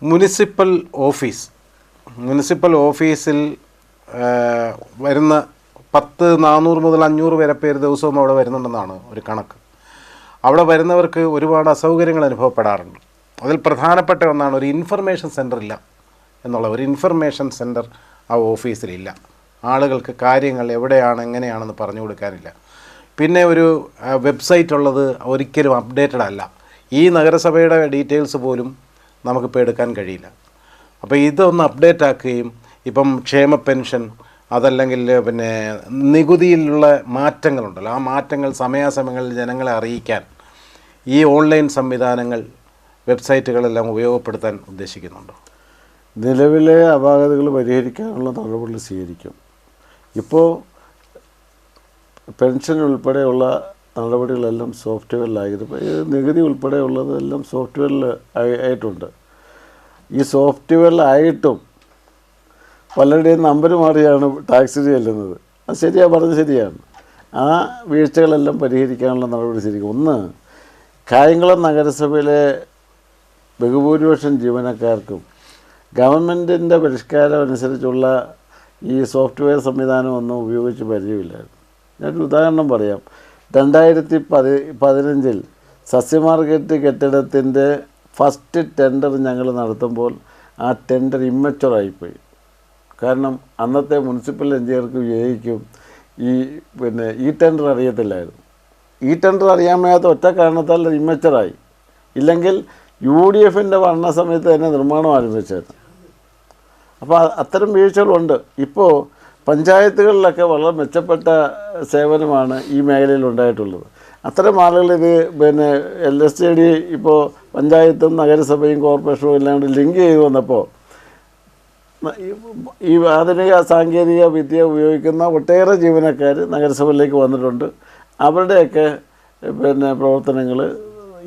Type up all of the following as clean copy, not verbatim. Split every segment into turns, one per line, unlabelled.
Municipal ഓഫീസിൽ വരുന്ന 400 മുതൽ 500 വരെ പേര് ദിവസവും അവിടെ വരുന്നുണ്ടെന്നാണ് ഒരു കണക്ക്. അവിടെ വരുന്നവർക്ക് ഒരുപാട് അസൗകര്യങ്ങൾ അനുഭവപ്പെടാറുണ്ട്. അതിൽ പ്രധാനപ്പെട്ട ഒന്നാണ് ഒരു ഇൻഫർമേഷൻ സെൻ്റർ ഇല്ല എന്നുള്ള. ഒരു ഇൻഫർമേഷൻ സെൻ്റർ ആ ഓഫീസിലില്ല. ആളുകൾക്ക് കാര്യങ്ങൾ എവിടെയാണ് എങ്ങനെയാണെന്ന് പറഞ്ഞു കൊടുക്കാനില്ല. പിന്നെ ഒരു വെബ്സൈറ്റ് ഉള്ളത് ഒരിക്കലും അപ്ഡേറ്റഡ് അല്ല. ഈ നഗരസഭയുടെ ഡീറ്റെയിൽസ് പോലും നമുക്കിപ്പോൾ എടുക്കാൻ കഴിയില്ല. അപ്പോൾ ഇതൊന്ന് അപ്ഡേറ്റ് ആക്കുകയും ഇപ്പം ക്ഷേമ പെൻഷൻ അതല്ലെങ്കിൽ പിന്നെ നികുതിയിലുള്ള മാറ്റങ്ങളുണ്ടല്ലോ, ആ മാറ്റങ്ങൾ സമയാസമയങ്ങളിൽ ജനങ്ങളെ അറിയിക്കാൻ ഈ ഓൺലൈൻ സംവിധാനങ്ങൾ വെബ്സൈറ്റുകളെല്ലാം ഉപയോഗപ്പെടുത്താൻ ഉദ്ദേശിക്കുന്നുണ്ടോ?
നിലവിലെ അപാകതകൾ പരിഹരിക്കാനുള്ള നടപടികൾ സ്വീകരിക്കും. ഇപ്പോൾ പെൻഷൻ ഉൾപ്പെടെയുള്ള നടപടികളെല്ലാം സോഫ്റ്റ്വെയറിലായത്, നികുതി ഉൾപ്പെടെയുള്ളതെല്ലാം സോഫ്റ്റ്വെയറിൽ ആയിട്ടുണ്ട്. ഈ സോഫ്റ്റ്വെയറിലായിട്ടും പലരുടെയും നമ്പർ മാറിയാണ് ടാക്സ് ചെല്ലുന്നത്. അത് പറഞ്ഞത് ശരിയാണ്. ആ വീഴ്ചകളെല്ലാം പരിഹരിക്കാനുള്ള നടപടി സ്വീകരിക്കും. ഒന്ന്, കായംകുളം നഗരസഭയിലെ ബഹുഭൂരിപക്ഷം ജീവനക്കാർക്കും ഗവൺമെൻറ്റിൻ്റെ പരിഷ്കാരം അനുസരിച്ചുള്ള ഈ സോഫ്റ്റ്വെയർ സംവിധാനമൊന്നും ഉപയോഗിച്ച് പരിചയമില്ലായിരുന്നു. ഞാനൊരു ഉദാഹരണം പറയാം. 2015 സസ്യമാർക്കറ്റ് കെട്ടിടത്തിൻ്റെ ഫസ്റ്റ് ടെൻഡർ ഞങ്ങൾ നടത്തുമ്പോൾ ആ ടെൻഡർ ഇമ്മച്ചുറായിപ്പോയി. കാരണം അന്നത്തെ മുനിസിപ്പൽ എഞ്ചിനീയർക്കും എയ്ക്കും ഈ ടെൻഡർ അറിയത്തില്ലായിരുന്നു. ഈ ടെൻഡർ അറിയാൻ മേലാത്ത ഒറ്റ കാരണത്താൽ ഇമ്മച്ചറായി. ഇല്ലെങ്കിൽ UDFൻ്റെ ഭരണസമയത്ത് തന്നെ നിർമ്മാണം ആരംഭിച്ചായിരുന്നു. അപ്പോൾ അത്തരം വീഴ്ചകളുണ്ട്. ഇപ്പോൾ പഞ്ചായത്തുകളിലൊക്കെ വളരെ മെച്ചപ്പെട്ട സേവനമാണ് ഈ മേഖലയിൽ ഉണ്ടായിട്ടുള്ളത്. അത്തരം ആളുകൾ ഇത് LSTD ഇപ്പോൾ പഞ്ചായത്തും നഗരസഭയും കോർപ്പറേഷനും എല്ലാം കൂടി ലിങ്ക് ചെയ്ത് വന്നപ്പോൾ ഈ ആധുനിക സാങ്കേതിക വിദ്യ ഉപയോഗിക്കുന്ന ഒട്ടേറെ ജീവനക്കാർ നഗരസഭയിലേക്ക് വന്നിട്ടുണ്ട്. അവരുടെയൊക്കെ പ്രവർത്തനങ്ങൾ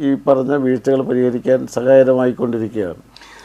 ഈ പറഞ്ഞ വീഴ്ചകൾ പരിഹരിക്കാൻ സഹായകരമായിക്കൊണ്ടിരിക്കുകയാണ്.